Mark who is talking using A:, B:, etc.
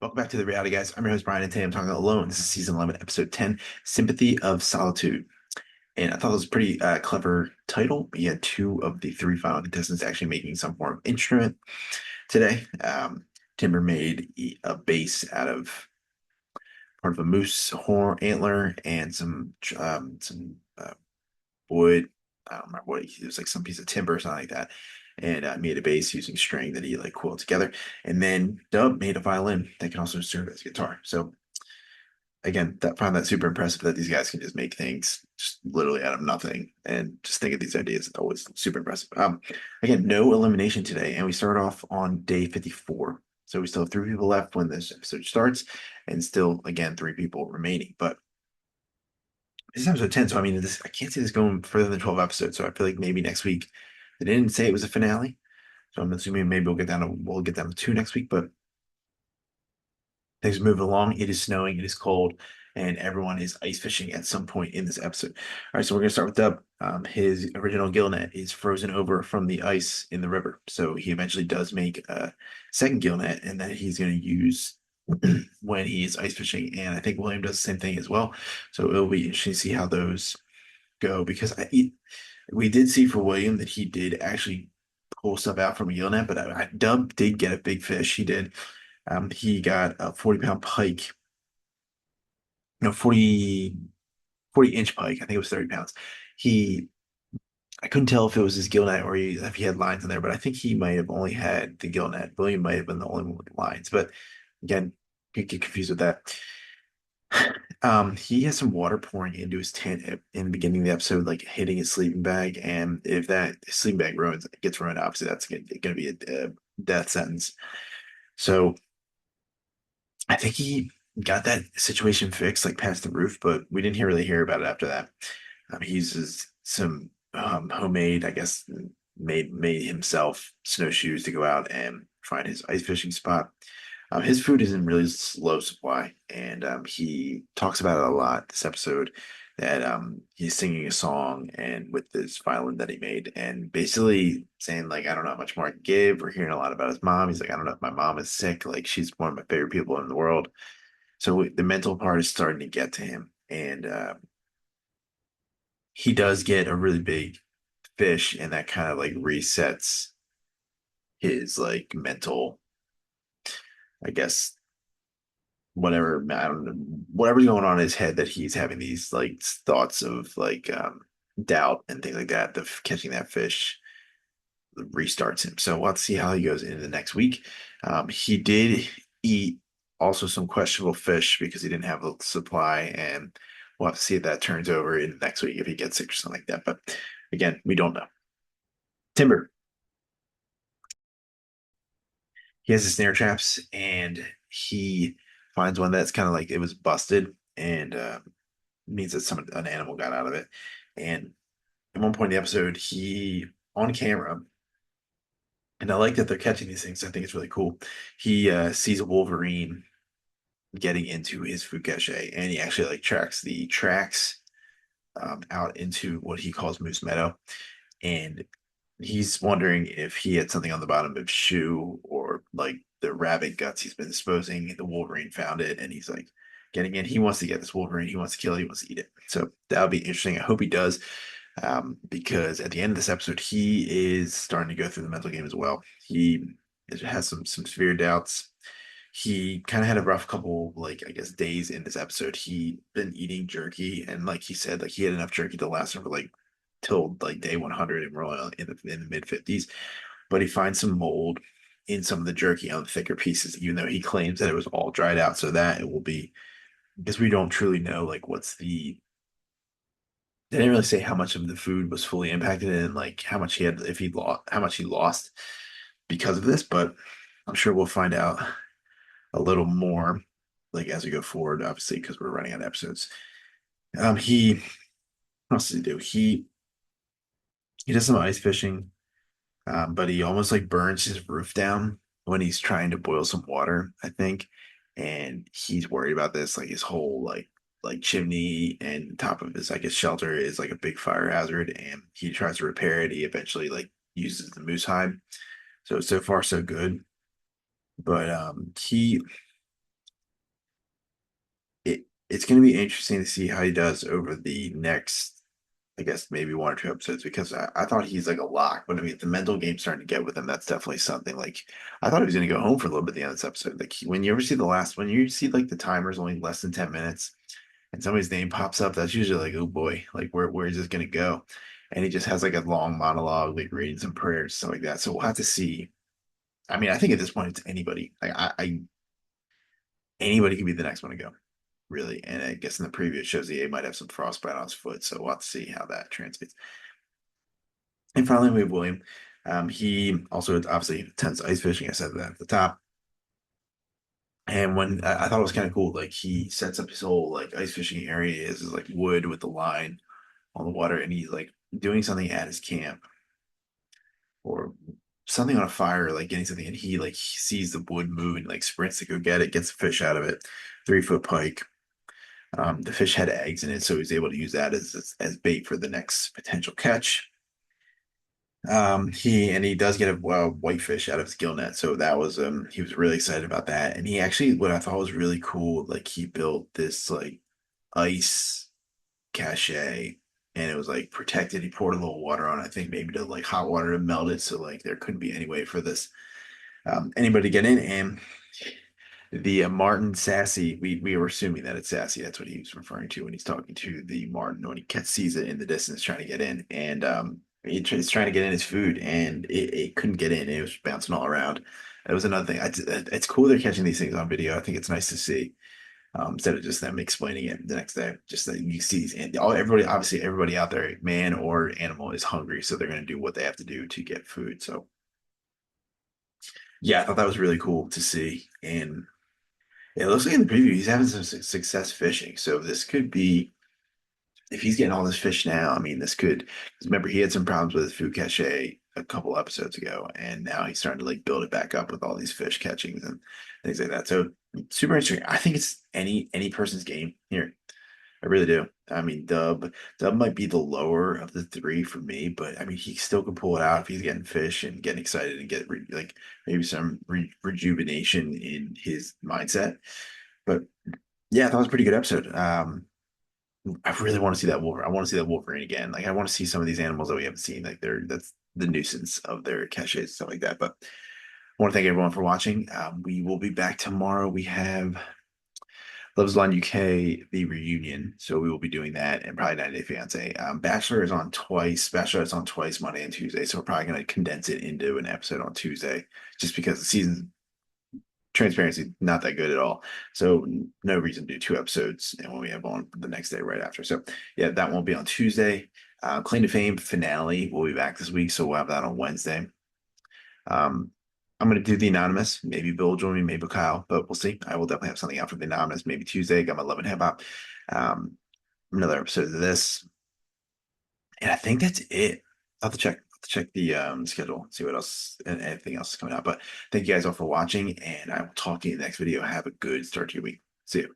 A: Welcome back to the Reality Guys. I'm your host, Brian, and today I'm talking Alone. This is season 11, episode 10, Sympathy of Solitude. And I thought it was a pretty clever title. We had two of the three final contestants actually making some form of instrument today. Timber made a bass out of part of a moose horn antler and some wood. I don't remember what it was, like some piece of timber or something like that. And made a bass using string that he like coiled together. And then Dub made a violin that can also serve as a guitar. So again, that find that super impressive that these guys can just make things just literally out of nothing and just think of these ideas. It's always super impressive. Again, no elimination today, and we start off on day 54. So we still have three people left when this episode starts, and still again three people remaining. But this is episode 10, so I mean this I can't see this going further than 12 episodes. So I feel like maybe next week they didn't say it was a finale. So I'm assuming maybe we'll get down to two next week, but things are moving along. It is snowing, it is cold, and everyone is ice fishing at some point in this episode. All right, so we're gonna start with Dub. His original gill net is frozen over from the ice in the river, so he eventually does make a second gill net, and that he's gonna use when he's ice fishing. And I think William does the same thing as well. So it'll be interesting to see how those go because we did see for William that he did actually pull stuff out from a gill net, but Dub did get a big fish. He did. He got a 40-pound pike, no, 40-inch pike. I think it was 30 pounds. He, I couldn't tell if it was his gill net or if he had lines in there, but I think he might have only had the gill net. William might have been the only one with lines, but again, you get confused with that. He has some water pouring into his tent in the beginning of the episode, like hitting his sleeping bag. And if that sleeping bag gets ruined, obviously that's going to be a death sentence. So I think he got that situation fixed, like past the roof, but we didn't really hear about it after that. He uses some homemade, I guess, made himself snowshoes to go out and find his ice fishing spot. His food is in really low supply, and he talks about it a lot this episode. That he's singing a song and with this violin that he made, and basically saying like, I don't know how much more I can give. We're hearing a lot about his mom. He's like, I don't know if my mom is sick. Like she's one of my favorite people in the world. So the mental part is starting to get to him, and he does get a really big fish, and that kind of like resets his like mental, I guess, whatever I don't know, whatever's going on in his head that he's having these like thoughts of like doubt and things like that. The catching that fish restarts him. So we'll have to see how he goes into the next week. He did eat also some questionable fish because he didn't have a supply, and we'll have to see if that turns over in next week if he gets sick or something like that. But again, we don't know. Timber, he has the snare traps, and he finds one that's kind of like it was busted, and means that an animal got out of it. And at one point in the episode, he on camera, and I like that they're catching these things. I think it's really cool. He sees a wolverine getting into his food cache, and he actually like tracks the tracks out into what he calls Moose Meadow, and he's wondering if he had something on the bottom of his shoe or like the rabbit guts he's been disposing. The Wolverine found it, and he's like getting in. He wants to get this Wolverine. He wants to kill it. He wants to eat it. So that'll be interesting. I hope he does, because at the end of this episode, he is starting to go through the mental game as well. He has some severe doubts. He kind of had a rough couple, like I guess, days in this episode. He been eating jerky, and like he said, like he had enough jerky to last him for like till like day 100, and we're all in the mid 50s. But he finds some mold in some of the jerky on the thicker pieces, even though he claims that it was all dried out. So that it will be because we don't truly know like what's the they didn't really say how much of the food was fully impacted and like how much he had if he lost how much he lost because of this, but I'm sure we'll find out a little more like as we go forward, obviously, because we're running out of episodes. He what else does he do? He does some ice fishing, but he almost like burns his roof down when he's trying to boil some water, I think. And he's worried about this, like his whole like chimney and top of his, I guess, shelter is like a big fire hazard, and he tries to repair it. He eventually like uses the moose hide. So far so good. But he it's going to be interesting to see how he does over the next, I guess, maybe one or two episodes because I thought he's like a lock, but I mean, the mental game's starting to get with him. That's definitely something. Like, I thought he was going to go home for a little bit at the end of this episode. Like, when you ever see the last, when you see like the timer's only less than 10 minutes and somebody's name pops up, that's usually like, oh boy, like, where is this going to go? And he just has like a long monologue, like reading some prayers, stuff like that. So we'll have to see. I mean, I think at this point, it's anybody. Like, anybody could be the next one to go really. And I guess in the previous shows, he might have some frostbite on his foot, so we'll have to see how that translates. And finally, we have William. He also obviously attends ice fishing. I said that at the top. And when I thought it was kind of cool, like he sets up his whole like ice fishing area is like wood with the line on the water, and he's like doing something at his camp or something on a fire, like getting something, and he like he sees the wood move and like sprints to go get it, gets the fish out of it, 3 foot pike. The fish had eggs in it, so he was able to use that as bait for the next potential catch. He does get a whitefish out of his gill net, so that was he was really excited about that. And he actually, what I thought was really cool, like he built this like ice cache, and it was like protected. He poured a little water on it, I think maybe to like hot water to melt it, so like there couldn't be any way for this anybody to get in. And the Martin Sassy, we were assuming that it's Sassy. That's what he was referring to when he's talking to the Martin when he sees it in the distance trying to get in, and it's trying to get in his food, and it couldn't get in. It was bouncing all around. That was another thing. It's cool they're catching these things on video. I think it's nice to see instead of just them explaining it the next day. Just that you see these, and everybody, obviously everybody out there, man or animal, is hungry, so they're going to do what they have to do to get food. So yeah, I thought that was really cool to see, and it looks like in the preview he's having some success fishing. So this could be if he's getting all this fish now. I mean, this could because remember he had some problems with his food cache a couple episodes ago, and now he's starting to like build it back up with all these fish catchings and things like that. So super interesting. I think it's any person's game here. I really do. I mean, Dub might be the lower of the three for me, but I mean, he still can pull it out if he's getting fish and getting excited and get like maybe some rejuvenation in his mindset. But yeah, that was a pretty good episode. I really want to see that Wolverine. I want to see that Wolverine again. Like, I want to see some of these animals that we haven't seen. Like, that's the nuisance of their caches, stuff like that. But I want to thank everyone for watching. We will be back tomorrow. We have Love's Line UK, the reunion. So we will be doing that and probably 90 Day Fiance. Bachelor is on twice. Bachelor is on twice, Monday and Tuesday. So we're probably going to condense it into an episode on Tuesday just because the season transparency not that good at all. So no reason to do 2 episodes and when we have on the next day right after. So yeah, that won't be on Tuesday. Claim to Fame finale will be back this week. So we'll have that on Wednesday. Um, I'm going to do the anonymous. Maybe Bill will join me, maybe Kyle, but we'll see. I will definitely have something out for the anonymous. Maybe Tuesday. Got my Love and Hip Hop. Um, another episode of this, and I think that's it. I'll have to check the schedule, see what else and anything else is coming out. But thank you guys all for watching, and I will talk to you in the next video. Have a good start to your week. See you.